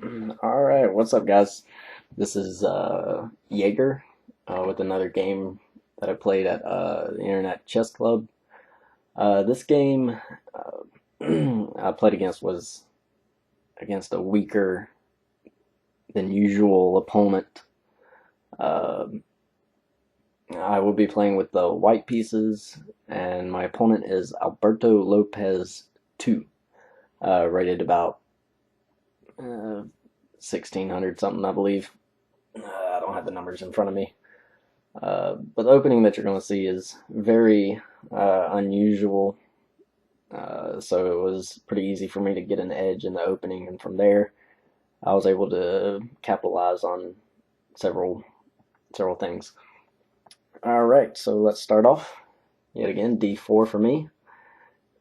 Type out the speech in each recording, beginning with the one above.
Alright, what's up, guys? This is Jaeger with another game that I played at the Internet Chess Club. This game I played against was against a weaker than usual opponent. Uh, I will be playing with the white pieces, and my opponent is albertolopez2, rated about 1600 something, I believe. I don't have the numbers in front of me. But the opening that you're going to see is very unusual. So it was pretty easy for me to get an edge in the opening, and from there I was able to capitalize on several things. Alright, so let's start off. Yet again, d4 for me.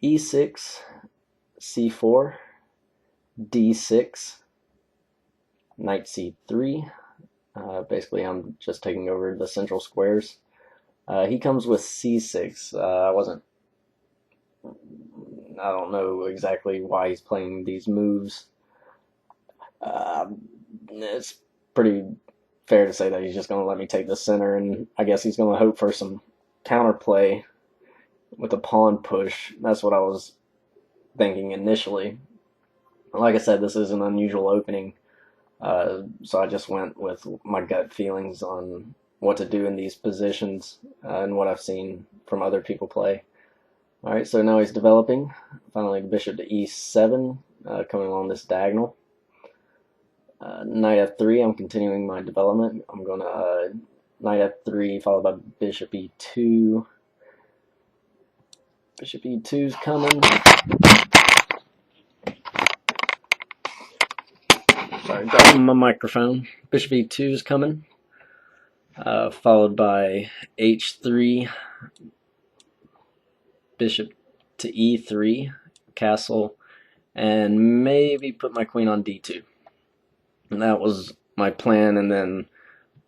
e6, c4, d6, knight c3. Basically, I'm just taking over the central squares. He comes with c6. I don't know exactly why he's playing these moves. It's pretty fair to say that he's just going to let me take the center, and I guess he's going to hope for some counterplay with a pawn push. That's what I was thinking initially. Like I said, this is an unusual opening. So I just went with my gut feelings on what to do in these positions and what I've seen from other people play. Alright, so now he's developing. Finally, bishop to e7, coming along this diagonal. Knight f3, I'm continuing my development. I'm going to knight f3 followed by bishop e2. Bishop e2 is coming. Sorry, dropping my microphone. Bishop e2 is coming, followed by h3, bishop to e3, castle, and maybe put my queen on d2. And that was my plan, and then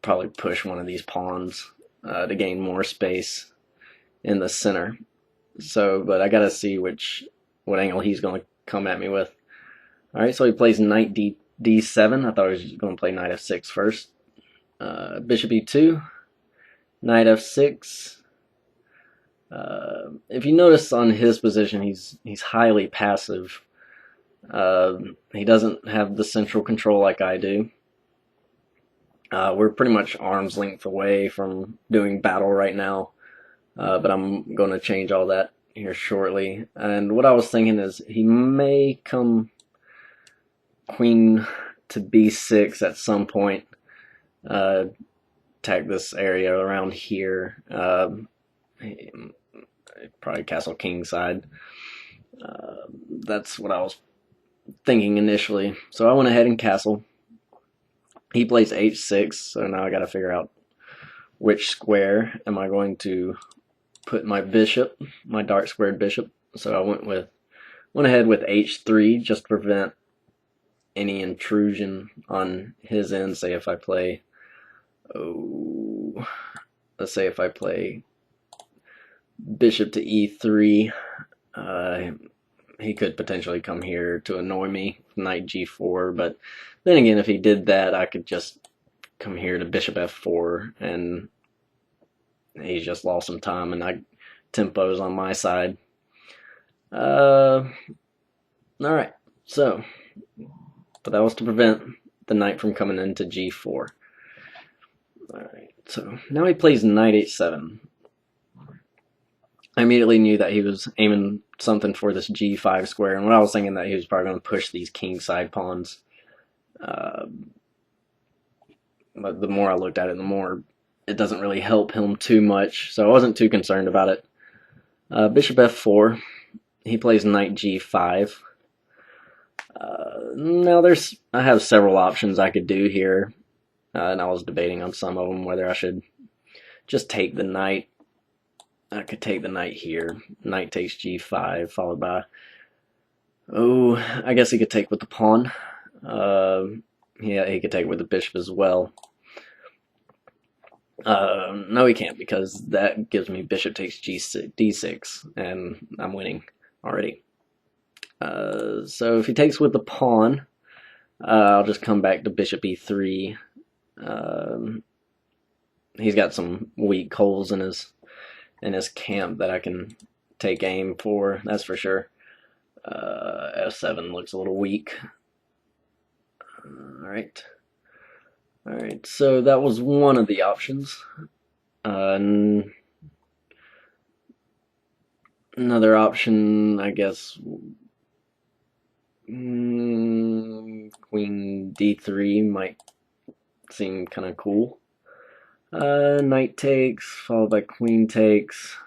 probably push one of these pawns to gain more space in the center. So, but I gotta see what angle he's gonna come at me with. Alright, so he plays knight d7. I thought he was going to play knight f6 first. Bishop e2, knight f6. If you notice on his position, he's highly passive. He doesn't have the central control like I do. We're pretty much arm's length away from doing battle right now, but I'm going to change all that here shortly. And what I was thinking is he may come queen to b6 at some point, attack this area around here, probably castle king side. That's what I was thinking initially, so I went ahead and castle. He plays h6, so now I got to figure out which square am I going to put my bishop, my dark squared bishop. So I went ahead with h3 just to prevent any intrusion on his end. Say if I play, let's say if I play bishop to e3, he could potentially come here to annoy me, knight g4, but then again, if he did that, I could just come here to bishop f4, and he's just lost some time, and tempo's on my side. Alright, so but that was to prevent the knight from coming into g4. Alright, so now he plays knight h7. I immediately knew that he was aiming something for this g5 square, and what I was thinking that he was probably going to push these king side pawns. But the more I looked at it, the more it doesn't really help him too much, so I wasn't too concerned about it. Bishop f4. He plays knight g5. Now I have several options I could do here, and I was debating on some of them, whether I should just take the knight. I could take the knight here. Knight takes g5, followed by, I guess he could take with the pawn. Yeah, he could take with the bishop as well. No, he can't, because that gives me bishop takes d6, and I'm winning already. So if he takes with the pawn, I'll just come back to bishop e3. He's got some weak holes in his camp that I can take aim for, that's for sure. F7 looks a little weak. Alright. Alright, so that was one of the options. Another option, I guess, queen d3 might seem kind of cool. Knight takes, followed by queen takes.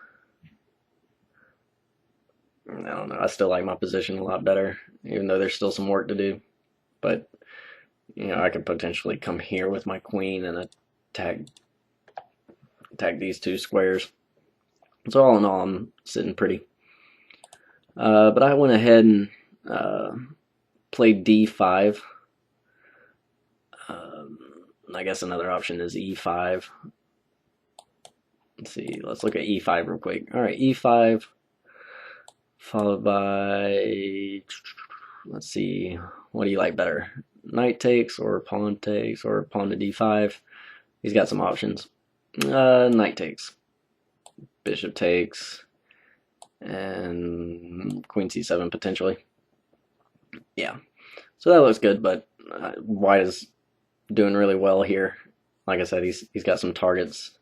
I don't know, I still like my position a lot better, even though there's still some work to do. But, you know, I could potentially come here with my queen and attack these two squares. So all in all, I'm sitting pretty. But I went ahead and played d5. I guess another option is e5. Let's see, let's look at e5 real quick. Alright, e5, followed by, let's see, what do you like better? Knight takes or pawn to d5? He's got some options. Knight takes, bishop takes, and queen c7 potentially. Yeah, so that looks good, but white is doing really well here. Like I said, he's got some targets,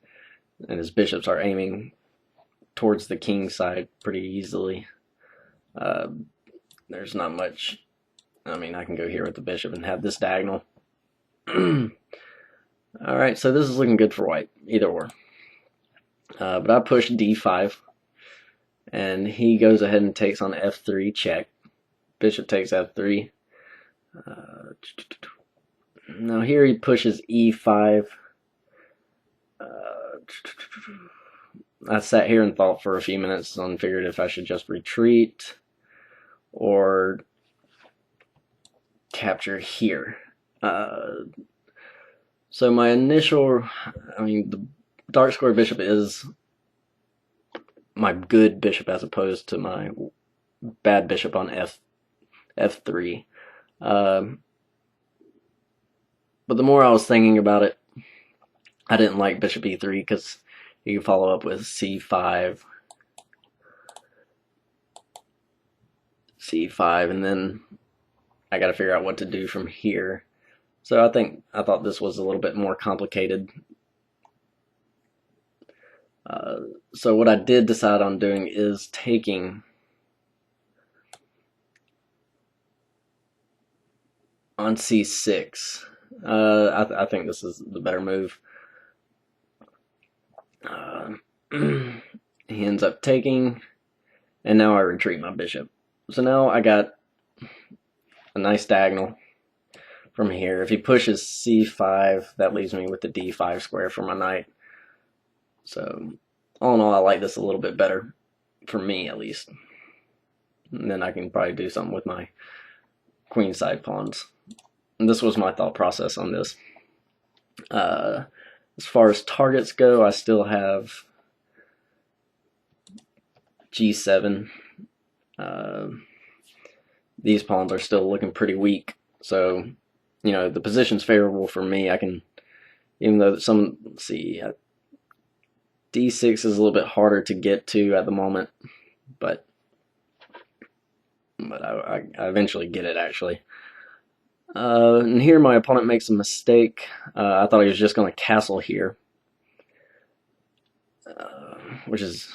and his bishops are aiming towards the king side pretty easily. There's not much. I mean, I can go here with the bishop and have this diagonal. Alright, so this is looking good for white, either or. But I push d5, and he goes ahead and takes on f3, check. Bishop takes f3. Now here he pushes e5. I sat here and thought for a few minutes and figured if I should just retreat or capture here. So my initial, I mean, the dark square bishop is my good bishop as opposed to my bad bishop on f3. But the more I was thinking about it, I didn't like bishop e3 because you can follow up with c5, and then I got to figure out what to do from here. So I thought this was a little bit more complicated. So what I did decide on doing is taking on c6. I think this is the better move. He ends up taking, and now I retreat my bishop. So now I got a nice diagonal from here. If he pushes c5, that leaves me with the d5 square for my knight. So all in all, I like this a little bit better, for me at least. And then I can probably do something with my queenside pawns. And this was my thought process on this. As far as targets go, I still have g7. These pawns are still looking pretty weak, so you know the position's favorable for me. I can, even though let's see, d6 is a little bit harder to get to at the moment, but I eventually get it actually. And here my opponent makes a mistake. I thought he was just going to castle here, which is,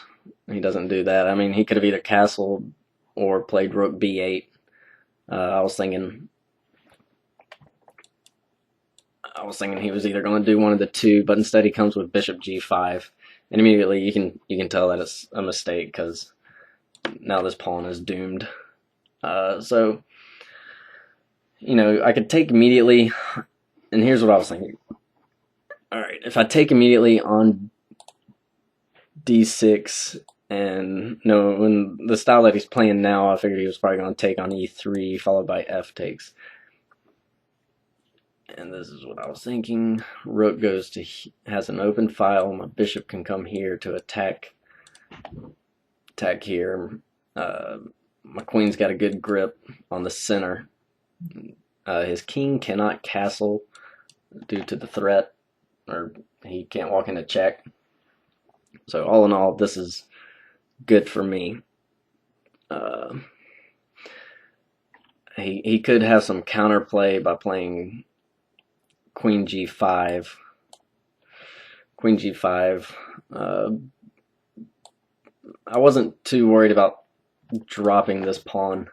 he doesn't do that. I mean, he could have either castled or played rook b8. I was thinking he was either going to do one of the two, but instead he comes with bishop g5, and immediately you can tell that it's a mistake because now this pawn is doomed. So you know, I could take immediately, and here's what I was thinking. Alright, if I take immediately on d6, and no, when the style that he's playing now, I figured he was probably going to take on e3, followed by f takes. And this is what I was thinking. Rook goes to, has an open file, my bishop can come here to attack here. My queen's got a good grip on the center. His king cannot castle due to the threat, or he can't walk into check. So all in all, this is good for me. He could have some counterplay by playing Queen G5. Queen G5. I wasn't too worried about dropping this pawn,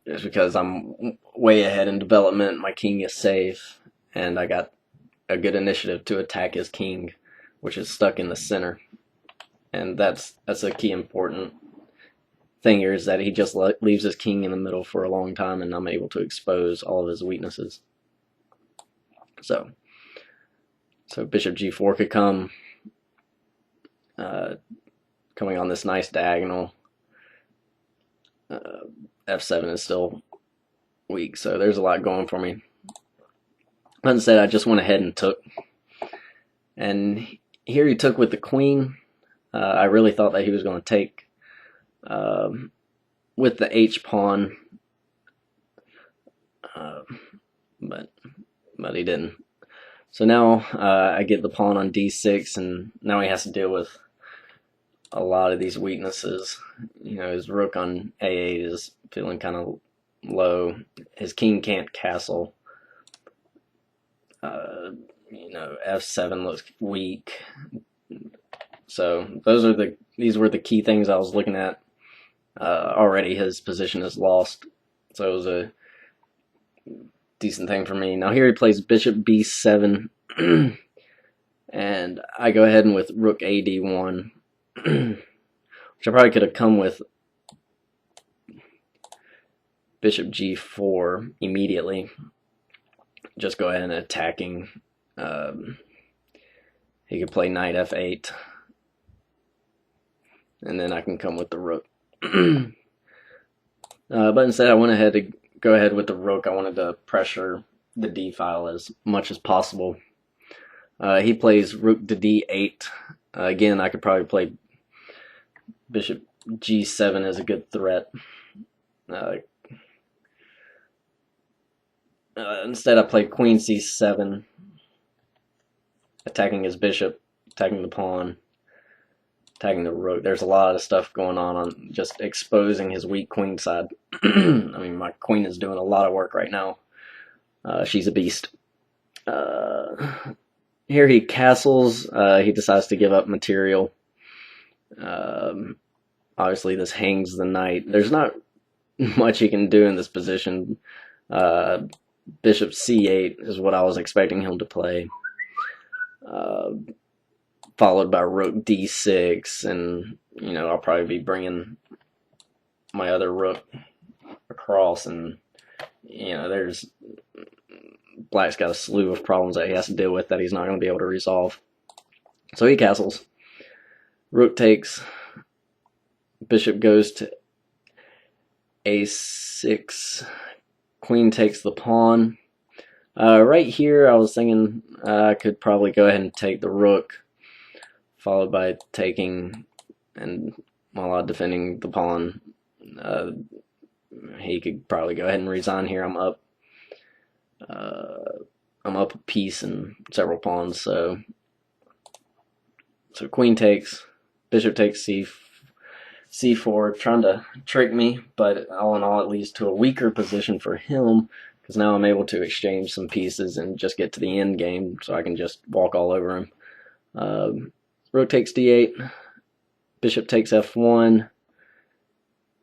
just because I'm way ahead in development. My king is safe, and I got a good initiative to attack his king, which is stuck in the center. And that's a key important thing here, is that he just leaves his king in the middle for a long time, and I'm able to expose all of his weaknesses. So bishop g4 could come, coming on this nice diagonal. F7 is still weak, so there's a lot going for me. But instead, I just went ahead and took. And here he took with the queen. I really thought that he was going to take with the H pawn, but he didn't. So now I get the pawn on d6, and now he has to deal with a lot of these weaknesses. You know, his rook on a8 is feeling kind of low. His king can't castle. You know, f7 looks weak. So these were the key things I was looking at. Already his position is lost, so it was a decent thing for me. Now here he plays bishop b7, and I go ahead and with rook ad1, which I probably could have come with bishop g4 immediately. Just go ahead and attacking. He could play knight f8, and then I can come with the rook. But instead I went ahead to go ahead with the rook. I wanted to pressure the d file as much as possible. He plays rook to d8. Again, I could probably play bishop g7 as a good threat. Instead I played queen c7, attacking his bishop, attacking the pawn, attacking the rook. There's a lot of stuff going on just exposing his weak queen side. I mean, my queen is doing a lot of work right now. She's a beast. Here he castles. He decides to give up material. Obviously this hangs the knight. There's not much he can do in this position. Bishop c8 is what I was expecting him to play, followed by rook d6, and you know, I'll probably be bringing my other rook across, and you know, there's black's got a slew of problems that he has to deal with that he's not going to be able to resolve. So he castles. Rook takes. Bishop goes to a6. Queen takes the pawn. Right here I was thinking I could probably go ahead and take the rook, followed by taking, and while defending the pawn, he could probably go ahead and resign here. I'm up a piece and several pawns, so queen takes, bishop takes c4, trying to trick me, but all in all it leads to a weaker position for him, because now I'm able to exchange some pieces and just get to the end game, so I can just walk all over him. Rook takes d8, bishop takes f1,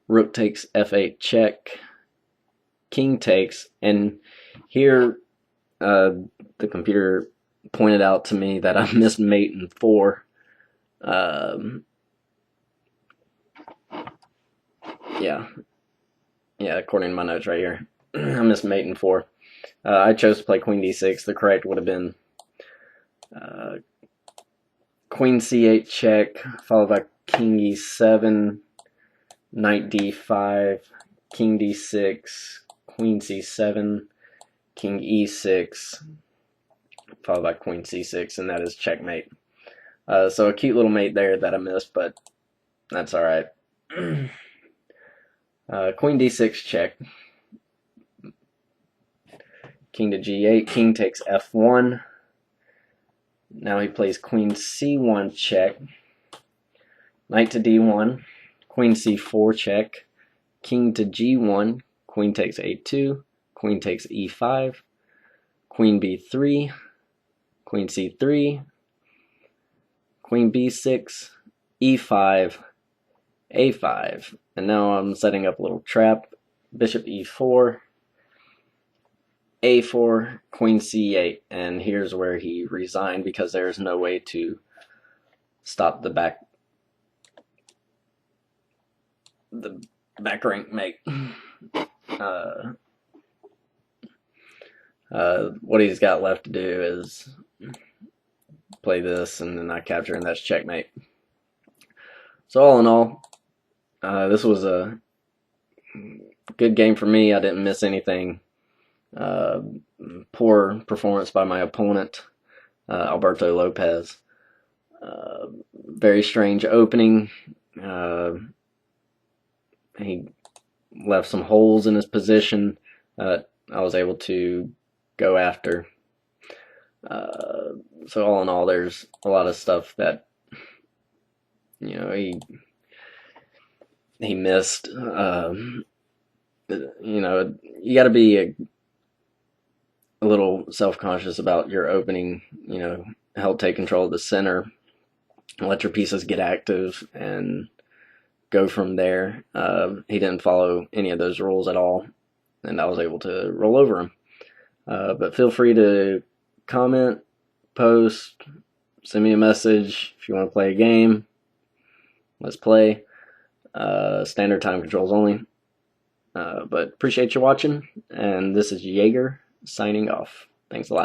rook takes f8 check, king takes, and here the computer pointed out to me that I missed mate in 4. Yeah, according to my notes right here, I missed mate in 4. I chose to play queen d6. The correct would have been queen c8 check, followed by king e7, knight d5, king d6, queen c7, king e6, followed by queen c6, and that is checkmate. So a cute little mate there that I missed, but that's alright. Queen d6 check. king to g8, king takes f1. Now he plays queen c1 check, knight to d1, queen c4 check, king to g1, queen takes a2, queen takes e5, queen b3, queen c3, queen b6, e5, a5, and now I'm setting up a little trap. Bishop e4, a4, queen c8, and here's where he resigned because there's no way to stop the back rank mate. What he's got left to do is play this, and then I capture, and that's checkmate. So all in all, this was a good game for me. I didn't miss anything. Poor performance by my opponent, Alberto Lopez. Very strange opening. He left some holes in his position that I was able to go after. So all in all, there's a lot of stuff that he missed. You got to be a little self-conscious about your opening. Help take control of the center, let your pieces get active, and go from there. He didn't follow any of those rules at all, and I was able to roll over him. But feel free to comment, post, send me a message if you want to play a game. Let's play. Standard time controls only. But appreciate you watching, and this is Jaeger signing off. Thanks a lot.